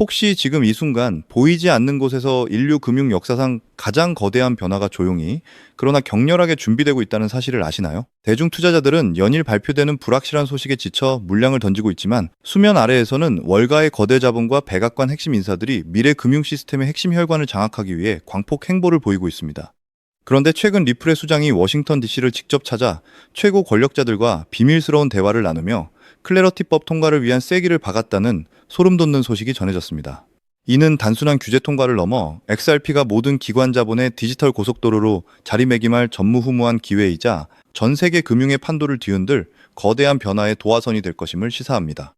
혹시 지금 이 순간 보이지 않는 곳에서 인류 금융 역사상 가장 거대한 변화가 조용히 그러나 격렬하게 준비되고 있다는 사실을 아시나요? 대중 투자자들은 연일 발표되는 불확실한 소식에 지쳐 물량을 던지고 있지만 수면 아래에서는 월가의 거대 자본과 백악관 핵심 인사들이 미래 금융 시스템의 핵심 혈관을 장악하기 위해 광폭 행보를 보이고 있습니다. 그런데 최근 리플의 수장이 워싱턴 DC를 직접 찾아 최고 권력자들과 비밀스러운 대화를 나누며 클래러티법 통과를 위한 쐐기를 박았다는 소름 돋는 소식이 전해졌습니다. 이는 단순한 규제 통과를 넘어 XRP가 모든 기관 자본의 디지털 고속도로로 자리매김할 전무후무한 기회이자 전 세계 금융의 판도를 뒤흔들 거대한 변화의 도화선이 될 것임을 시사합니다.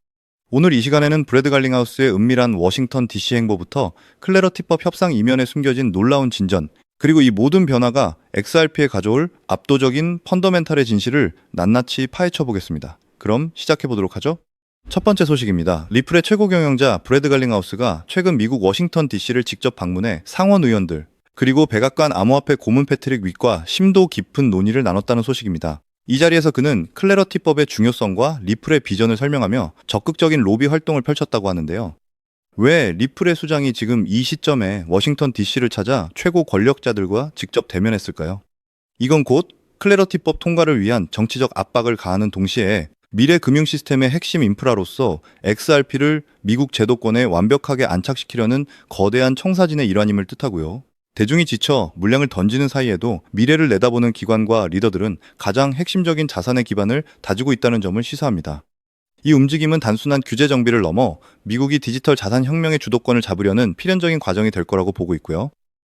오늘 이 시간에는 브래드 갈링하우스의 은밀한 워싱턴 DC 행보부터 클래러티법 협상 이면에 숨겨진 놀라운 진전, 그리고 이 모든 변화가 XRP에 가져올 압도적인 펀더멘탈의 진실을 낱낱이 파헤쳐 보겠습니다. 그럼 시작해 보도록 하죠. 첫 번째 소식입니다. 리플의 최고 경영자 브래드 갈링하우스가 최근 미국 워싱턴 DC를 직접 방문해 상원 의원들 그리고 백악관 암호화폐 고문 패트릭 윗과 심도 깊은 논의를 나눴다는 소식입니다. 이 자리에서 그는 클래러티법의 중요성과 리플의 비전을 설명하며 적극적인 로비 활동을 펼쳤다고 하는데요. 왜 리플의 수장이 지금 이 시점에 워싱턴 DC를 찾아 최고 권력자들과 직접 대면했을까요? 이건 곧 클래러티법 통과를 위한 정치적 압박을 가하는 동시에 미래 금융 시스템의 핵심 인프라로서 XRP를 미국 제도권에 완벽하게 안착시키려는 거대한 청사진의 일환임을 뜻하고요. 대중이 지쳐 물량을 던지는 사이에도 미래를 내다보는 기관과 리더들은 가장 핵심적인 자산의 기반을 다지고 있다는 점을 시사합니다. 이 움직임은 단순한 규제 정비를 넘어 미국이 디지털 자산 혁명의 주도권을 잡으려는 필연적인 과정이 될 거라고 보고 있고요.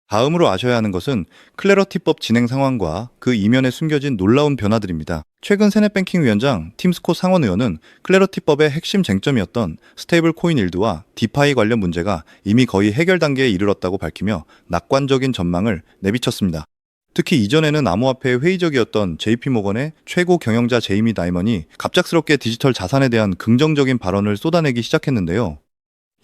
다음으로 아셔야 하는 것은 클래러티법 진행 상황과 그 이면에 숨겨진 놀라운 변화들입니다. 최근 세넷 뱅킹 위원장 팀 스콧 상원 의원은 클래러티법의 핵심 쟁점이었던 스테이블 코인 일드와 디파이 관련 문제가 이미 거의 해결 단계에 이르렀다고 밝히며 낙관적인 전망을 내비쳤습니다. 특히 이전에는 암호화폐에 회의적이었던 JP모건의 최고 경영자 제이미 다이먼이 갑작스럽게 디지털 자산에 대한 긍정적인 발언을 쏟아내기 시작했는데요.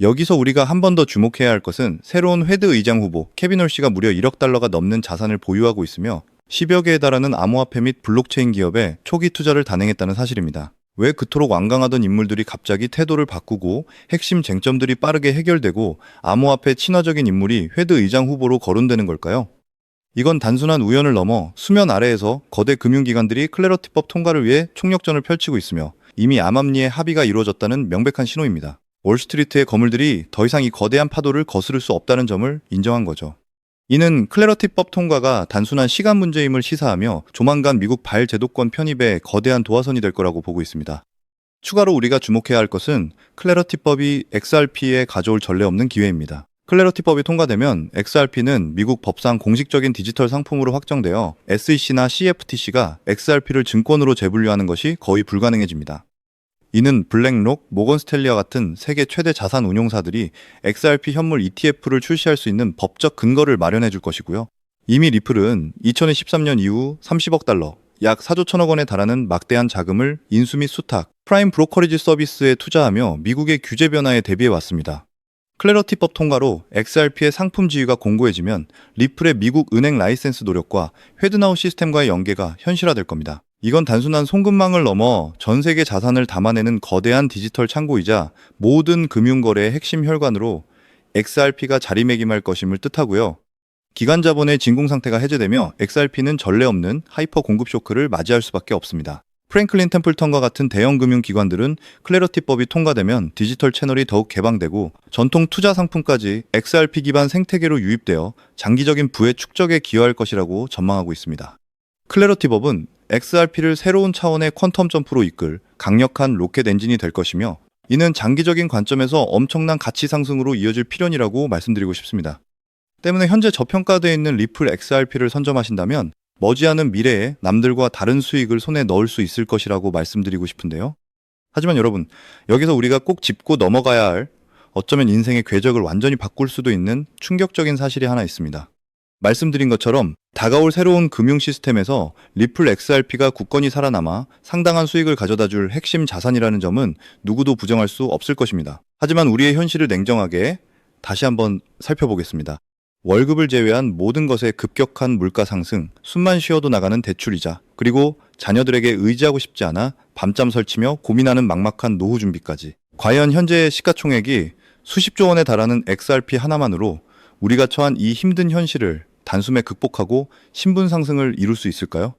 여기서 우리가 한 번 더 주목해야 할 것은 새로운 회드 의장 후보 케빈 홀씨가 무려 1억 달러가 넘는 자산을 보유하고 있으며 10여 개에 달하는 암호화폐 및 블록체인 기업에 초기 투자를 단행했다는 사실입니다. 왜 그토록 완강하던 인물들이 갑자기 태도를 바꾸고 핵심 쟁점들이 빠르게 해결되고 암호화폐 친화적인 인물이 회드 의장 후보로 거론되는 걸까요? 이건 단순한 우연을 넘어 수면 아래에서 거대 금융기관들이 클래러티법 통과를 위해 총력전을 펼치고 있으며 이미 암암리에 합의가 이루어졌다는 명백한 신호입니다. 월스트리트의 거물들이 더 이상 이 거대한 파도를 거스를 수 없다는 점을 인정한 거죠. 이는 클래러티법 통과가 단순한 시간 문제임을 시사하며 조만간 미국 발제도권 편입에 거대한 도화선이 될 거라고 보고 있습니다. 추가로 우리가 주목해야 할 것은 클래러티법이 XRP에 가져올 전례 없는 기회입니다. 클래러티법이 통과되면 XRP는 미국 법상 공식적인 디지털 상품으로 확정되어 SEC나 CFTC가 XRP를 증권으로 재분류하는 것이 거의 불가능해집니다. 이는 블랙록, 모건 스탠리와 같은 세계 최대 자산 운용사들이 XRP 현물 ETF를 출시할 수 있는 법적 근거를 마련해 줄 것이고요. 이미 리플은 2013년 이후 30억 달러, 약 4조 1천억 원에 달하는 막대한 자금을 인수 및 수탁, 프라임 브로커리지 서비스에 투자하며 미국의 규제 변화에 대비해 왔습니다. 클래러티법 통과로 XRP의 상품 지위가 공고해지면 리플의 미국 은행 라이센스 노력과 회드나우 시스템과의 연계가 현실화될 겁니다. 이건 단순한 송금망을 넘어 전 세계 자산을 담아내는 거대한 디지털 창고이자 모든 금융거래의 핵심 혈관으로 XRP가 자리매김할 것임을 뜻하고요. 기관 자본의 진공 상태가 해제되며 XRP는 전례 없는 하이퍼 공급 쇼크를 맞이할 수밖에 없습니다. 프랭클린 템플턴과 같은 대형 금융기관들은 클래러티법이 통과되면 디지털 채널이 더욱 개방되고 전통 투자 상품까지 XRP 기반 생태계로 유입되어 장기적인 부의 축적에 기여할 것이라고 전망하고 있습니다. 클래러티법은 XRP를 새로운 차원의 퀀텀 점프로 이끌 강력한 로켓 엔진이 될 것이며 이는 장기적인 관점에서 엄청난 가치 상승으로 이어질 필연이라고 말씀드리고 싶습니다. 때문에 현재 저평가되어 있는 리플 XRP를 선점하신다면 머지않은 미래에 남들과 다른 수익을 손에 넣을 수 있을 것이라고 말씀드리고 싶은데요. 하지만 여러분, 여기서 우리가 꼭 짚고 넘어가야 할 어쩌면 인생의 궤적을 완전히 바꿀 수도 있는 충격적인 사실이 하나 있습니다. 말씀드린 것처럼 다가올 새로운 금융 시스템에서 리플 XRP가 굳건히 살아남아 상당한 수익을 가져다 줄 핵심 자산이라는 점은 누구도 부정할 수 없을 것입니다. 하지만 우리의 현실을 냉정하게 다시 한번 살펴보겠습니다. 월급을 제외한 모든 것의 급격한 물가 상승, 숨만 쉬어도 나가는 대출이자, 그리고 자녀들에게 의지하고 싶지 않아 밤잠 설치며 고민하는 막막한 노후 준비까지. 과연 현재의 시가총액이 수십조 원에 달하는 XRP 하나만으로 우리가 처한 이 힘든 현실을 단숨에 극복하고 신분 상승을 이룰 수 있을까요?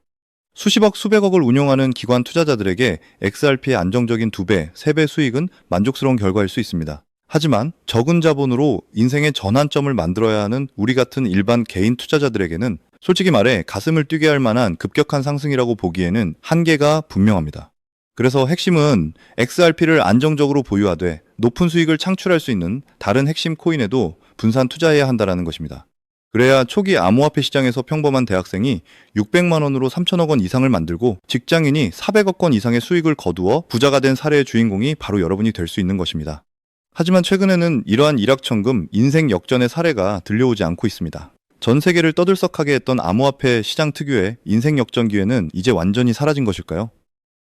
수십억, 수백억을 운용하는 기관 투자자들에게 XRP의 안정적인 2배, 3배 수익은 만족스러운 결과일 수 있습니다. 하지만 적은 자본으로 인생의 전환점을 만들어야 하는 우리 같은 일반 개인 투자자들에게는 솔직히 말해 가슴을 뛰게 할 만한 급격한 상승이라고 보기에는 한계가 분명합니다. 그래서 핵심은 XRP를 안정적으로 보유하되 높은 수익을 창출할 수 있는 다른 핵심 코인에도 분산 투자해야 한다는 것입니다. 그래야 초기 암호화폐 시장에서 평범한 대학생이 600만 원으로 3천억 원 이상을 만들고 직장인이 400억 원 이상의 수익을 거두어 부자가 된 사례의 주인공이 바로 여러분이 될 수 있는 것입니다. 하지만 최근에는 이러한 일확천금, 인생 역전의 사례가 들려오지 않고 있습니다. 전 세계를 떠들썩하게 했던 암호화폐 시장 특유의 인생 역전 기회는 이제 완전히 사라진 것일까요?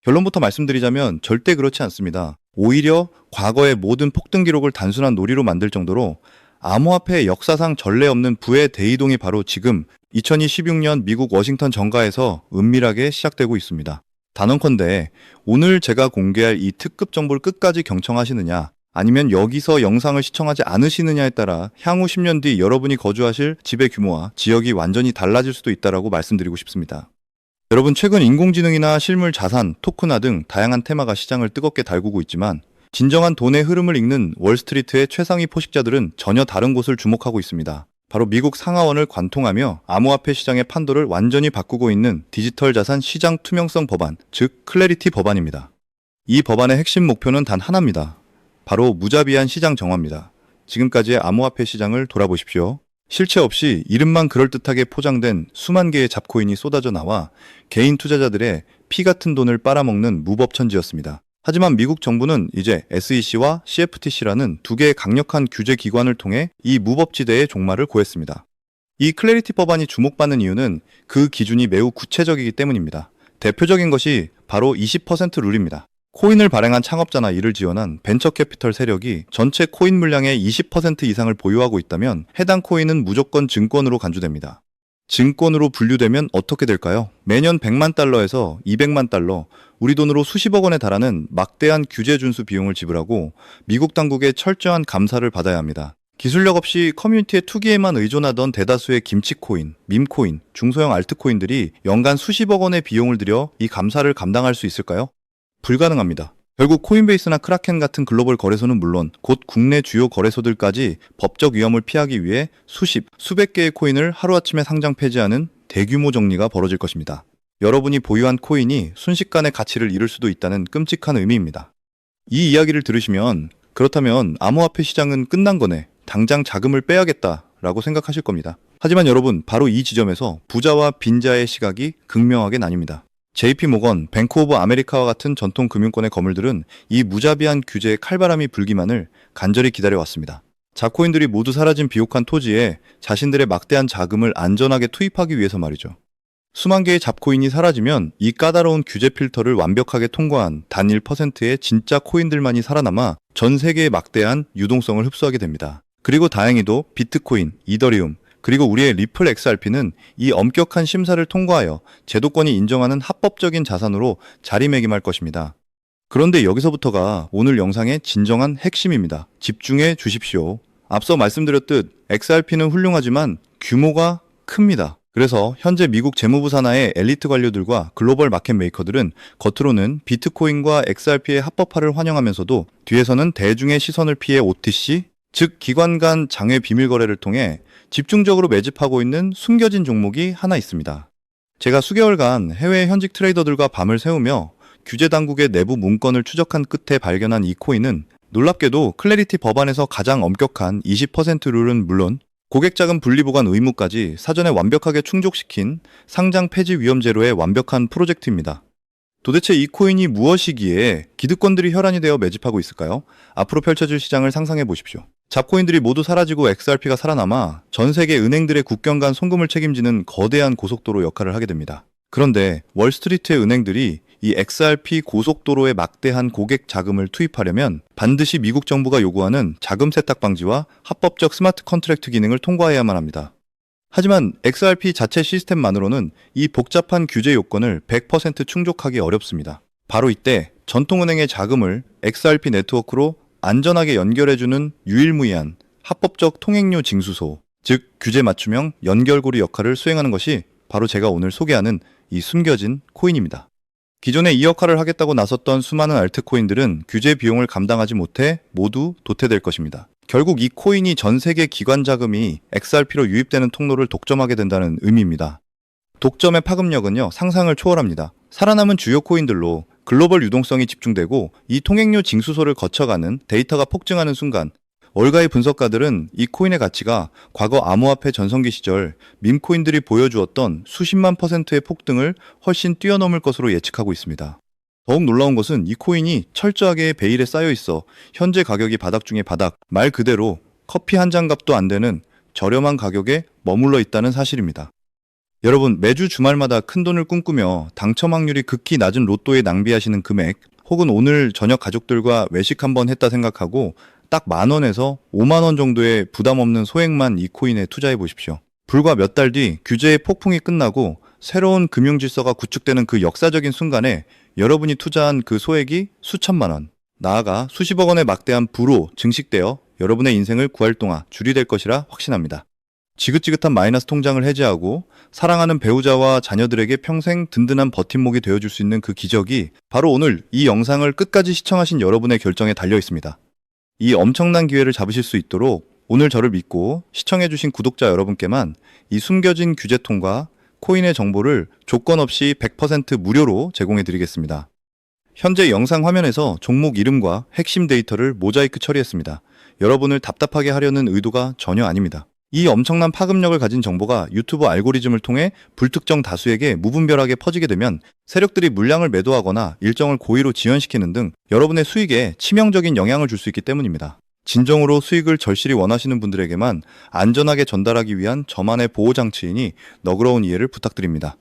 결론부터 말씀드리자면 절대 그렇지 않습니다. 오히려 과거의 모든 폭등 기록을 단순한 놀이로 만들 정도로 암호화폐의 역사상 전례 없는 부의 대이동이 바로 지금 2026년 미국 워싱턴 정가에서 은밀하게 시작되고 있습니다. 단언컨대 오늘 제가 공개할 이 특급 정보를 끝까지 경청하시느냐, 아니면 여기서 영상을 시청하지 않으시느냐에 따라 향후 10년 뒤 여러분이 거주하실 집의 규모와 지역이 완전히 달라질 수도 있다고 말씀드리고 싶습니다. 여러분, 최근 인공지능이나 실물 자산, 토큰화 등 다양한 테마가 시장을 뜨겁게 달구고 있지만 진정한 돈의 흐름을 읽는 월스트리트의 최상위 포식자들은 전혀 다른 곳을 주목하고 있습니다. 바로 미국 상하원을 관통하며 암호화폐 시장의 판도를 완전히 바꾸고 있는 디지털 자산 시장 투명성 법안, 즉 클래리티 법안입니다. 이 법안의 핵심 목표는 단 하나입니다. 바로 무자비한 시장 정화입니다. 지금까지의 암호화폐 시장을 돌아보십시오. 실체 없이 이름만 그럴듯하게 포장된 수만 개의 잡코인이 쏟아져 나와 개인 투자자들의 피 같은 돈을 빨아먹는 무법천지였습니다. 하지만 미국 정부는 이제 SEC와 CFTC라는 두 개의 강력한 규제 기관을 통해 이 무법지대의 종말을 고했습니다. 이 클래리티 법안이 주목받는 이유는 그 기준이 매우 구체적이기 때문입니다. 대표적인 것이 바로 20% 룰입니다. 코인을 발행한 창업자나 이를 지원한 벤처 캐피털 세력이 전체 코인 물량의 20% 이상을 보유하고 있다면 해당 코인은 무조건 증권으로 간주됩니다. 증권으로 분류되면 어떻게 될까요? 매년 100만 달러에서 200만 달러, 우리 돈으로 수십억 원에 달하는 막대한 규제 준수 비용을 지불하고 미국 당국의 철저한 감사를 받아야 합니다. 기술력 없이 커뮤니티의 투기에만 의존하던 대다수의 김치코인, 밈코인, 중소형 알트코인들이 연간 수십억 원의 비용을 들여 이 감사를 감당할 수 있을까요? 불가능합니다. 결국 코인베이스나 크라켄 같은 글로벌 거래소는 물론 곧 국내 주요 거래소들까지 법적 위험을 피하기 위해 수백 개의 코인을 하루아침에 상장 폐지하는 대규모 정리가 벌어질 것입니다. 여러분이 보유한 코인이 순식간에 가치를 잃을 수도 있다는 끔찍한 의미입니다. 이 이야기를 들으시면 그렇다면 암호화폐 시장은 끝난 거네, 당장 자금을 빼야겠다라고 생각하실 겁니다. 하지만 여러분, 바로 이 지점에서 부자와 빈자의 시각이 극명하게 나뉩니다. JP모건, 뱅크 오브 아메리카와 같은 전통 금융권의 거물들은 이 무자비한 규제의 칼바람이 불기만을 간절히 기다려왔습니다. 자코인들이 모두 사라진 비옥한 토지에 자신들의 막대한 자금을 안전하게 투입하기 위해서 말이죠. 수만 개의 잡코인이 사라지면 이 까다로운 규제 필터를 완벽하게 통과한 단 1%의 진짜 코인들만이 살아남아 전 세계의 막대한 유동성을 흡수하게 됩니다. 그리고 다행히도 비트코인, 이더리움, 그리고 우리의 리플 XRP는 이 엄격한 심사를 통과하여 제도권이 인정하는 합법적인 자산으로 자리매김할 것입니다. 그런데 여기서부터가 오늘 영상의 진정한 핵심입니다. 집중해 주십시오. 앞서 말씀드렸듯 XRP는 훌륭하지만 규모가 큽니다. 그래서 현재 미국 재무부 산하의 엘리트 관료들과 글로벌 마켓 메이커들은 겉으로는 비트코인과 XRP의 합법화를 환영하면서도 뒤에서는 대중의 시선을 피해 OTC, 즉 기관 간 장외 비밀 거래를 통해 집중적으로 매집하고 있는 숨겨진 종목이 하나 있습니다. 제가 수개월간 해외 현직 트레이더들과 밤을 새우며 규제 당국의 내부 문건을 추적한 끝에 발견한 이 코인은 놀랍게도 클래리티 법안에서 가장 엄격한 20% 룰은 물론 고객 자금 분리보관 의무까지 사전에 완벽하게 충족시킨 상장 폐지 위험 제로의 완벽한 프로젝트입니다. 도대체 이 코인이 무엇이기에 기득권들이 혈안이 되어 매집하고 있을까요? 앞으로 펼쳐질 시장을 상상해 보십시오. 잡코인들이 모두 사라지고 XRP가 살아남아 전 세계 은행들의 국경 간 송금을 책임지는 거대한 고속도로 역할을 하게 됩니다. 그런데 월스트리트의 은행들이 이 XRP 고속도로에 막대한 고객 자금을 투입하려면 반드시 미국 정부가 요구하는 자금 세탁 방지와 합법적 스마트 컨트랙트 기능을 통과해야만 합니다. 하지만 XRP 자체 시스템만으로는 이 복잡한 규제 요건을 100% 충족하기 어렵습니다. 바로 이때 전통은행의 자금을 XRP 네트워크로 안전하게 연결해주는 유일무이한 합법적 통행료 징수소, 즉 규제 맞춤형 연결고리 역할을 수행하는 것이 바로 제가 오늘 소개하는 이 숨겨진 코인입니다. 기존에 이 역할을 하겠다고 나섰던 수많은 알트코인들은 규제 비용을 감당하지 못해 모두 도태될 것입니다. 결국 이 코인이 전 세계 기관 자금이 XRP로 유입되는 통로를 독점하게 된다는 의미입니다. 독점의 파급력은요, 상상을 초월합니다. 살아남은 주요 코인들로 글로벌 유동성이 집중되고 이 통행료 징수소를 거쳐가는 데이터가 폭증하는 순간 월가의 분석가들은 이 코인의 가치가 과거 암호화폐 전성기 시절 밈코인들이 보여주었던 수십만 %의 폭등을 훨씬 뛰어넘을 것으로 예측하고 있습니다. 더욱 놀라운 것은 이 코인이 철저하게 베일에 쌓여 있어 현재 가격이 바닥 중에 바닥, 말 그대로 커피 한 잔 값도 안 되는 저렴한 가격에 머물러 있다는 사실입니다. 여러분, 매주 주말마다 큰돈을 꿈꾸며 당첨 확률이 극히 낮은 로또에 낭비하시는 금액, 혹은 오늘 저녁 가족들과 외식 한번 했다 생각하고 딱 10,000원에서 50,000원 정도의 부담 없는 소액만 이 코인에 투자해 보십시오. 불과 몇 달 뒤 규제의 폭풍이 끝나고 새로운 금융 질서가 구축되는 그 역사적인 순간에 여러분이 투자한 그 소액이 수천만 원, 나아가 수십억 원의 막대한 부로 증식되어 여러분의 인생을 구할 동안 줄이 될 것이라 확신합니다. 지긋지긋한 마이너스 통장을 해제하고 사랑하는 배우자와 자녀들에게 평생 든든한 버팀목이 되어줄 수 있는 그 기적이 바로 오늘 이 영상을 끝까지 시청하신 여러분의 결정에 달려 있습니다. 이 엄청난 기회를 잡으실 수 있도록 오늘 저를 믿고 시청해주신 구독자 여러분께만 이 숨겨진 규제통과 코인의 정보를 조건 없이 100% 무료로 제공해드리겠습니다. 현재 영상 화면에서 종목 이름과 핵심 데이터를 모자이크 처리했습니다. 여러분을 답답하게 하려는 의도가 전혀 아닙니다. 이 엄청난 파급력을 가진 정보가 유튜브 알고리즘을 통해 불특정 다수에게 무분별하게 퍼지게 되면 세력들이 물량을 매도하거나 일정을 고의로 지연시키는 등 여러분의 수익에 치명적인 영향을 줄 수 있기 때문입니다. 진정으로 수익을 절실히 원하시는 분들에게만 안전하게 전달하기 위한 저만의 보호장치이니 너그러운 이해를 부탁드립니다.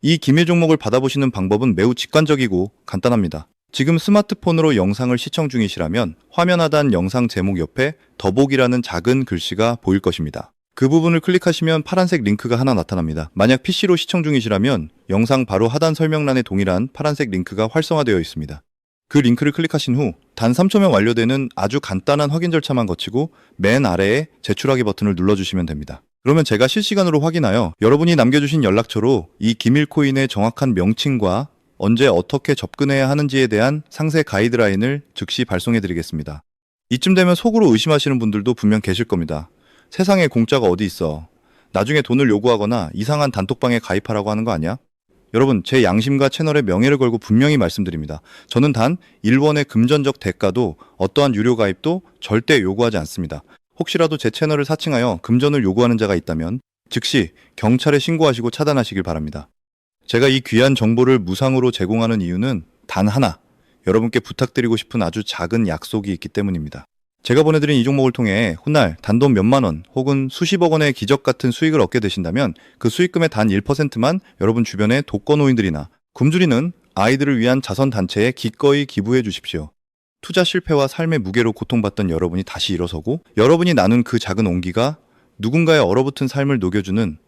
이 기밀 종목을 받아보시는 방법은 매우 직관적이고 간단합니다. 지금 스마트폰으로 영상을 시청 중이시라면 화면 하단 영상 제목 옆에 더보기라는 작은 글씨가 보일 것입니다. 그 부분을 클릭하시면 파란색 링크가 하나 나타납니다. 만약 PC로 시청 중이시라면 영상 바로 하단 설명란에 동일한 파란색 링크가 활성화되어 있습니다. 그 링크를 클릭하신 후 단 3초면 완료되는 아주 간단한 확인 절차만 거치고 맨 아래에 제출하기 버튼을 눌러주시면 됩니다. 그러면 제가 실시간으로 확인하여 여러분이 남겨주신 연락처로 이 기밀 코인의 정확한 명칭과 언제 어떻게 접근해야 하는지에 대한 상세 가이드라인을 즉시 발송해드리겠습니다. 이쯤 되면 속으로 의심하시는 분들도 분명 계실 겁니다. 세상에 공짜가 어디 있어. 나중에 돈을 요구하거나 이상한 단톡방에 가입하라고 하는 거 아니야? 여러분, 제 양심과 채널의 명예를 걸고 분명히 말씀드립니다. 저는 단 1원의 금전적 대가도 어떠한 유료 가입도 절대 요구하지 않습니다. 혹시라도 제 채널을 사칭하여 금전을 요구하는 자가 있다면 즉시 경찰에 신고하시고 차단하시길 바랍니다. 제가 이 귀한 정보를 무상으로 제공하는 이유는 단 하나, 여러분께 부탁드리고 싶은 아주 작은 약속이 있기 때문입니다. 제가 보내드린 이 종목을 통해 훗날 단돈 몇만 원 혹은 수십억 원의 기적 같은 수익을 얻게 되신다면 그 수익금의 단 1%만 여러분 주변의 독거노인들이나 굶주리는 아이들을 위한 자선단체에 기꺼이 기부해 주십시오. 투자 실패와 삶의 무게로 고통받던 여러분이 다시 일어서고 여러분이 나눈 그 작은 온기가 누군가의 얼어붙은 삶을 녹여주는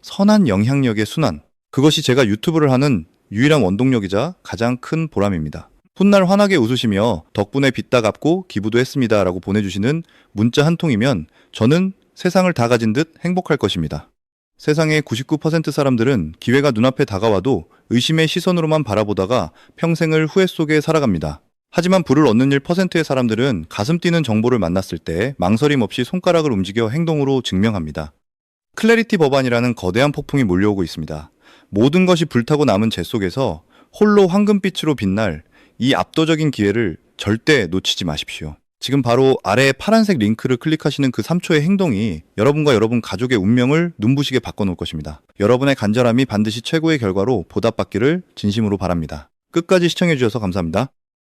선한 영향력의 순환, 그것이 제가 유튜브를 하는 유일한 원동력이자 가장 큰 보람입니다. 훗날 환하게 웃으시며 덕분에 빚 다 갚고 기부도 했습니다 라고 보내주시는 문자 한 통이면 저는 세상을 다 가진 듯 행복할 것입니다. 세상의 99% 사람들은 기회가 눈앞에 다가와도 의심의 시선으로만 바라보다가 평생을 후회 속에 살아갑니다. 하지만 부를 얻는 1%의 사람들은 가슴 뛰는 정보를 만났을 때 망설임 없이 손가락을 움직여 행동으로 증명합니다. 클래리티 법안이라는 거대한 폭풍이 몰려오고 있습니다. 모든 것이 불타고 남은 재 속에서 홀로 황금빛으로 빛날 이 압도적인 기회를 절대 놓치지 마십시오. 지금 바로 아래 파란색 링크를 클릭하시는 그 3초의 행동이 여러분과 여러분 가족의 운명을 눈부시게 바꿔놓을 것입니다. 여러분의 간절함이 반드시 최고의 결과로 보답받기를 진심으로 바랍니다. 끝까지 시청해주셔서 감사합니다.